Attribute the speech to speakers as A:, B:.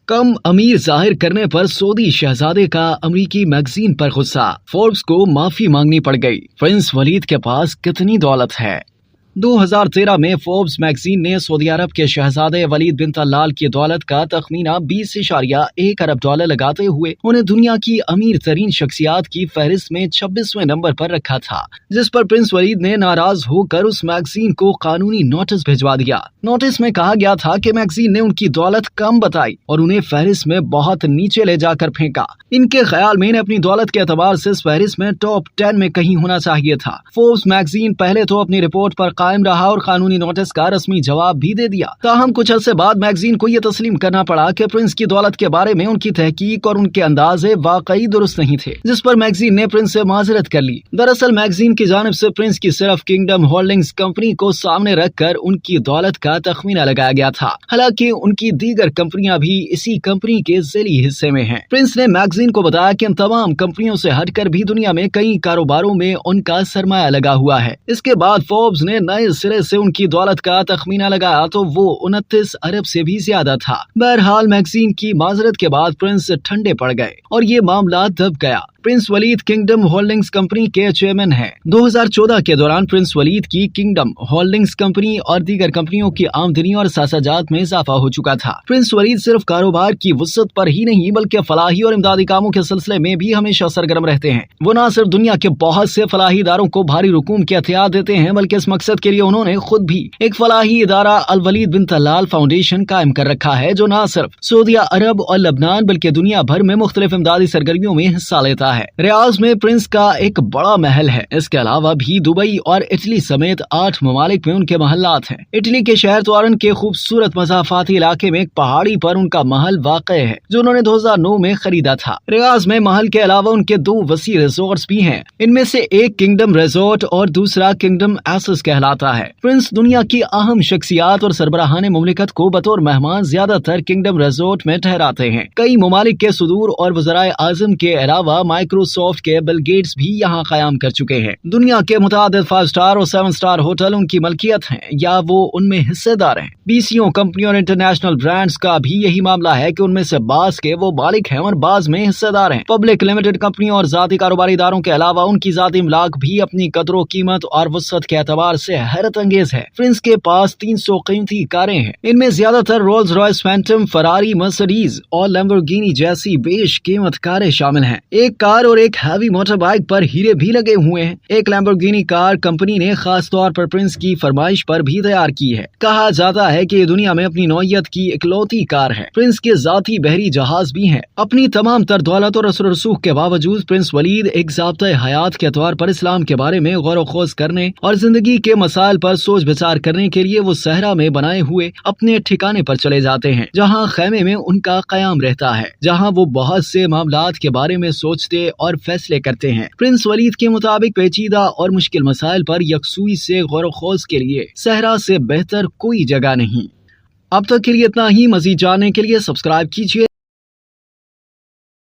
A: कम अमीर जाहिर करने पर सऊदी शहजादे का अमेरिकी मैगजीन पर गुस्सा। फोर्ब्स को माफी मांगनी पड़ गई। प्रिंस वलीद के पास कितनी दौलत है। 2013 में फोर्ब्स मैगजीन ने सऊदी अरब के शहजादे वलीद बिन तलाल की दौलत का तखमीना 20.1 अरब डॉलर लगाते हुए उन्हें दुनिया की अमीर तरीन शख्सियात की फहरिस्त में 26वें नंबर पर रखा था, जिस पर प्रिंस वलीद ने नाराज होकर उस मैगजीन को कानूनी नोटिस भिजवा दिया। नोटिस में कहा गया था कि मैगजीन ने उनकी दौलत कम बताई और उन्हें फहरिस्त में बहुत नीचे ले जाकर फेंका। इनके ख्याल में इन्हें अपनी दौलत के एतबार से इस फहरिस्त में टॉप 10 में कहीं होना चाहिए था। फोर्ब्स मैगजीन पहले तो अपनी रिपोर्ट पर कायम रहा और कानूनी नोटिस का रस्मी जवाब भी दे दिया। ताहम कुछ अरसे बाद मैगजीन को यह तस्लीम करना पड़ा कि प्रिंस की दौलत के बारे में उनकी तहकीक और उनके अंदाजे वाकई दुरुस्त नहीं थे, जिस पर मैगजीन ने प्रिंस से माजरत कर ली। दरअसल मैगजीन की जानिब से प्रिंस की सिर्फ किंगडम होल्डिंग्स कंपनी को सामने रखकर उनकी दौलत का तखमीना लगाया गया था, हालांकि उनकी दीगर कंपनियां भी इसी कंपनी के ज़िली हिस्से में हैं। प्रिंस ने मैगजीन को बताया कि इन तमाम कंपनियों से हटकर भी दुनिया में कई कारोबारों में उनका सरमाया लगा हुआ है। इसके बाद फोर्ब्स ने नए सिरे से उनकी दौलत का तखमीना लगाया तो वो 29 अरब से भी ज्यादा था। बहरहाल मैगजीन की माजरत के बाद प्रिंस ठंडे पड़ गए और ये मामला दब गया। Prince Waleed Kingdom Holdings company के चेयरमैन हैं। 2014 के दौरान प्रिंस वलीद की किंगडम होल्डिंग्स कंपनी और दीगर कंपनियों की आमदनी और सासाजात में इजाफा हो चुका था। प्रिंस वलीद सिर्फ कारोबार की वुसअत पर ही नहीं बल्कि फलाही और इमदादी कामों के सिलसिले में भी हमेशा सरगर्म रहते हैं। वो न सिर्फ दुनिया के बहुत से फलाही इदारों को भारी रकूम के हथियार देते हैं, बल्कि इस मकसद के लिए उन्होंने खुद भी एक फलाही इदारा अल वलीद बिन तलाल फाउंडेशन कायम कर रखा है, जो न सिर्फ सऊदी अरब और लबनान बल्कि दुनिया भर में मुख्तलिफ इमदादी सरगर्मियों में हिस्सा लेता है। रियाज में प्रिंस का एक बड़ा महल है। इसके अलावा भी दुबई और इटली समेत 8 ममालिक में उनके महल्लात हैं। इटली के शहर त्वारन के खूबसूरत मज़ाफ़ाती इलाके में एक पहाड़ी पर उनका महल वाक़ है, जो उन्होंने 2009 में खरीदा था। रियाज में महल के अलावा उनके 2 वसी रिजॉर्ट्स भी हैं। इनमें से एक किंगडम रिजॉर्ट और दूसरा किंगडम एसेस कहलाता है। प्रिंस दुनिया की अहम शख्सियात और सरबराहान मुमलिकत को बतौर मेहमान ज्यादातर किंगडम रिजॉर्ट में ठहराते हैं। कई ममालिक के सदूर और वज़राए आज़म के अलावा माइक्रोसॉफ्ट के बिल गेट्स भी यहाँ कायम कर चुके हैं। दुनिया के मुतादिद 5 स्टार और 7 स्टार होटल उनकी मलकियत हैं या वो उनमें हिस्सेदार हैं। बीसीओ कंपनी और इंटरनेशनल ब्रांड्स का भी यही मामला है कि उनमें से बाज के वो मालिक हैं और बाज में हिस्सेदार हैं। पब्लिक लिमिटेड कंपनी और जाती कारोबारी इदारों के अलावा उनकी जाती इमलाक भी अपनी कदरों कीमत और वसअत के एतबार से हैरत अंगेज है। प्रिंस के पास 300 कीमती कारें हैं। इनमें ज्यादातर Rolls Royce, Phantom, Ferrari, Mercedes और लैम्बोर्गिनी जैसी बेशकीमत कारें शामिल हैं। एक कार और एक हैवी मोटर बाइक पर हीरे भी लगे हुए हैं। एक लैम्बोर्गिनी कार कंपनी ने खास तौर पर प्रिंस की फरमाइश पर भी तैयार की है। कहा जाता है कि ये दुनिया में अपनी नौयत की इकलौती कार है। प्रिंस के जाती बहरी जहाज भी हैं। अपनी तमाम तर दौलत और असर रसूख के बावजूद प्रिंस वलीद एक ज़ाब्ता हयात के तौर पर इस्लाम के बारे में गौर खोज करने और जिंदगी के मसाइल पर सोच विचार करने के लिए वो सहरा में बनाए हुए अपने ठिकाने पर चले जाते हैं, जहाँ खैमे में उनका कयाम रहता है, जहाँ वो बहुत से मामलात के बारे में सोचते और फैसले करते हैं। प्रिंस वलीद के मुताबिक पेचीदा और मुश्किल मसाइल पर यकसुई से गौर खोज के लिए सहरा से बेहतर कोई जगह नहीं। अब तक के लिए इतना ही। मजीद जानने के लिए सब्सक्राइब कीजिए।